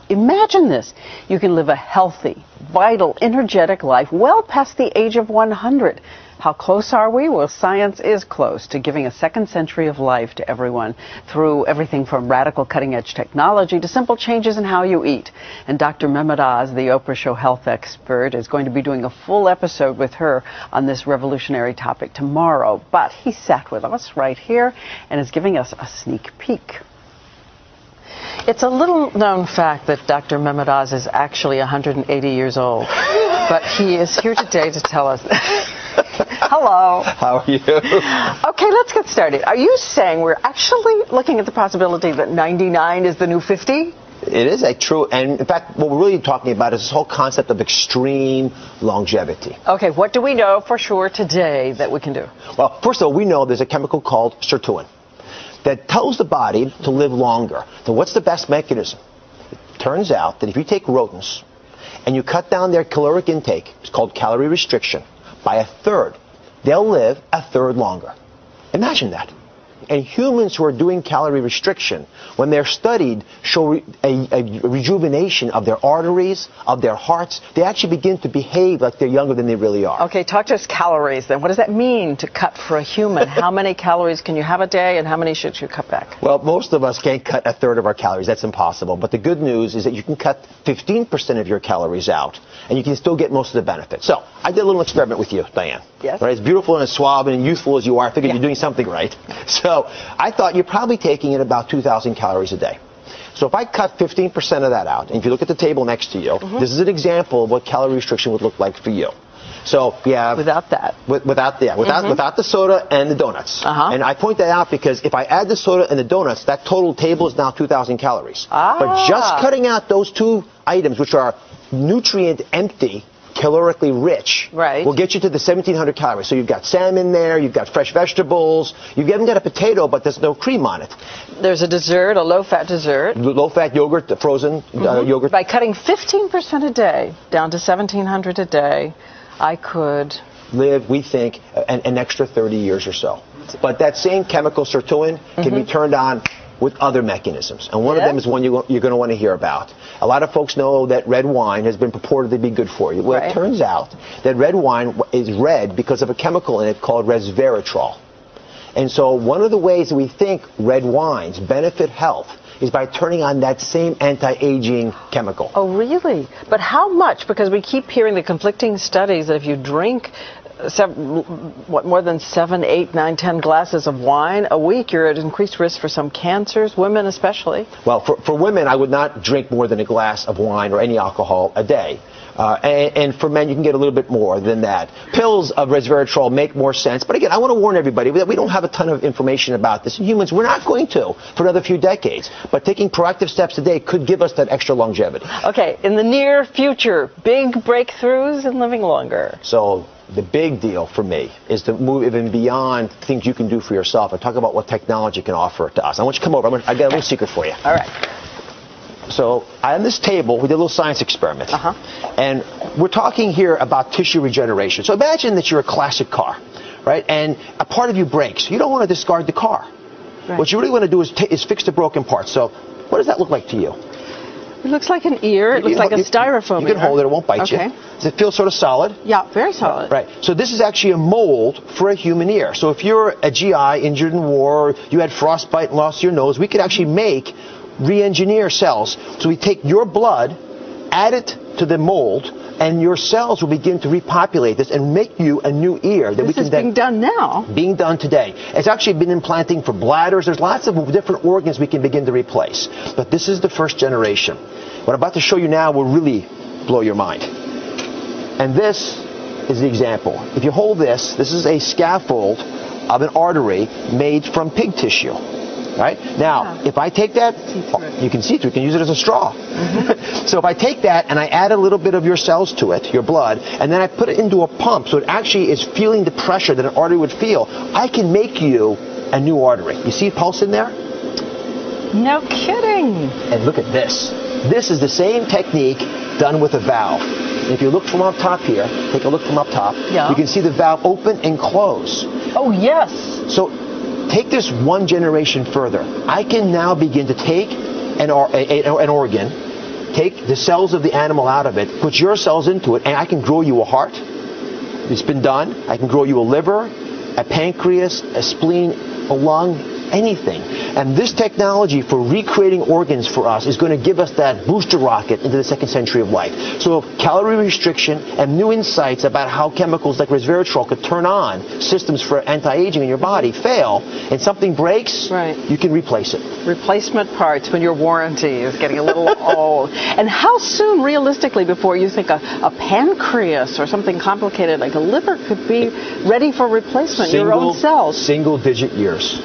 Imagine this. You can live a healthy, vital, energetic life well past the age of 100. How close are we? Well, science is close to giving a second century of life to everyone through everything from radical cutting-edge technology to simple changes in how you eat. And Dr. Mehmet Oz, the Oprah Show health expert, is going to be doing a full episode with her on this revolutionary topic tomorrow. But he sat with us right here and is giving us a sneak peek. It's a little-known fact that Dr. Mehmet Oz is actually 180 years old, but he is here today to tell us. Hello. How are you? Okay, let's get started. Are you saying we're actually looking at the possibility that 99 is the new 50? It is a true, and in fact, what we're really talking about is this whole concept of extreme longevity. Okay, what do we know for sure today that we can do? Well, first of all, we know there's a chemical called sirtuin that tells the body to live longer. So what's the best mechanism? It turns out that if you take rodents and you cut down their caloric intake, it's called calorie restriction, by a third, they'll live a third longer. Imagine that. And humans who are doing calorie restriction, when they're studied, show a rejuvenation of their arteries, of their hearts. They actually begin to behave like they're younger than they really are. Okay, talk to us calories then. What does that mean to cut for a human? How many calories can you have a day and how many should you cut back? Well, most of us can't cut a third of our calories. That's impossible. But the good news is that you can cut 15% of your calories out and you can still get most of the benefits. So I did a little experiment with you, Diane. Yes. Right? As beautiful and as suave and youthful as you are, I figured you're doing something right. So I thought you're probably taking in about 2,000 calories a day. So if I cut 15% of that out, and if you look at the table next to you, this is an example of what calorie restriction would look like for you. So we have without that, without the soda and the donuts. And I point that out because if I add the soda and the donuts, that total table is now 2,000 calories. But just cutting out those two items, which are nutrient empty, calorically rich, will get you to the 1,700 calories. So you've got salmon there, you've got fresh vegetables, you haven't got a potato, but there's no cream on it. There's a dessert, a low-fat dessert. Low-fat yogurt, frozen yogurt. By cutting 15% a day down to 1,700 a day, I could live, we think, an extra 30 years or so. But that same chemical sirtuin can be turned on with other mechanisms. And one of them is one you're going to want to hear about. A lot of folks know that red wine has been purported to be good for you. Well, it turns out that red wine is red because of a chemical in it called resveratrol. And so one of the ways that we think red wines benefit health is by turning on that same anti-aging chemical. Oh, really? But how much? Because we keep hearing the conflicting studies that if you drink more than 7, 8, 9, 10 glasses of wine a week, you're at increased risk for some cancers, women especially. Well, for women, I would not drink more than a glass of wine or any alcohol a day. And for men, you can get a little bit more than that. Pills of resveratrol make more sense. But again, I want to warn everybody that we don't have a ton of information about this. In humans, we're not going to for another few decades. But taking proactive steps today could give us that extra longevity. Okay, in the near future, big breakthroughs in living longer. So the big deal for me is to move even beyond things you can do for yourself and talk about what technology can offer to us. I want you to come over. I got a little secret for you. All right. So on this table, we did a little science experiment. And we're talking here about tissue regeneration. So imagine that you're a classic car, right? And a part of you breaks. You don't want to discard the car. What you really want to do is fix the broken parts. So what does that look like to you? It looks like an ear. It looks like a styrofoam ear. You can hold it. It won't bite you. Does it feel sort of solid? Yeah, very solid. Right. So this is actually a mold for a human ear. So if you're a GI injured in war, or you had frostbite and lost your nose, we could actually re-engineer cells. So we take your blood, add it to the mold, and your cells will begin to repopulate this and make you a new ear that we can then... This is being done now. Being done today. It's actually been implanting for bladders. There's lots of different organs we can begin to replace. But this is the first generation. What I'm about to show you now will really blow your mind. And this is the example. If you hold this, this is a scaffold of an artery made from pig tissue. Right? Now, if I take that, you can see through. You can use it as a straw. So if I take that and I add a little bit of your cells to it, your blood, and then I put it into a pump so it actually is feeling the pressure that an artery would feel, I can make you a new artery. You see pulse in there? No kidding. And look at this. This is the same technique done with a valve. And if you look from up top here, take a look from up top, you can see the valve open and close. Oh, yes. So take this one generation further. I can now begin to take an organ, take the cells of the animal out of it, put your cells into it, and I can grow you a heart. It's been done. I can grow you a liver, a pancreas, a spleen, a lung, anything. And this technology for recreating organs for us is going to give us that booster rocket into the second century of life. So if calorie restriction and new insights about how chemicals like resveratrol could turn on systems for anti-aging in your body fail, and something breaks, you can replace it. Replacement parts when your warranty is getting a little old. And how soon, realistically, before you think a pancreas or something complicated like a liver could be ready for replacement, your own cells? Single-digit years.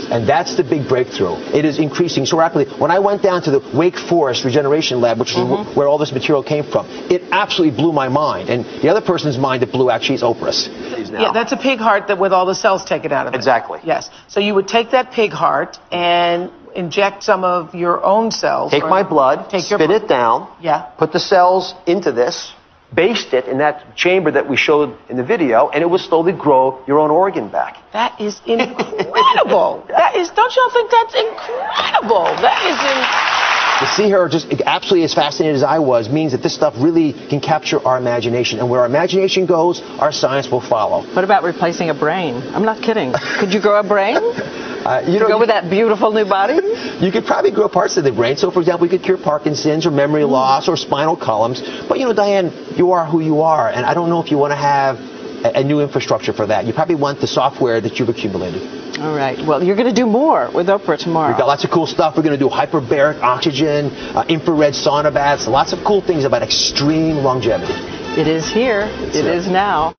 And that's the big breakthrough. It is increasing so rapidly. When I went down to the Wake Forest Regeneration Lab, which is where all this material came from, it absolutely blew my mind. And the other person's mind that blew actually is Oprah's. Yeah, that's a pig heart with all the cells taken out of it. Exactly. Yes. So you would take that pig heart and inject some of your own cells. Take my blood, spit it down, put the cells into this, baste it in that chamber that we showed in the video, and it will slowly grow your own organ back. That is incredible. Don't y'all think that's incredible? To see her just absolutely as fascinated as I was means that this stuff really can capture our imagination. And where our imagination goes, our science will follow. What about replacing a brain? I'm not kidding. Could you grow a brain? You know, go with that beautiful new body? You could probably grow parts of the brain. So, for example, we could cure Parkinson's or memory loss or spinal columns. But, you know, Diane, you are who you are. And I don't know if you want to have a new infrastructure for that. You probably want the software that you've accumulated. All right. Well, you're going to do more with Oprah tomorrow. We've got lots of cool stuff. We're going to do hyperbaric oxygen, infrared sauna baths, lots of cool things about extreme longevity. It is here. It is now.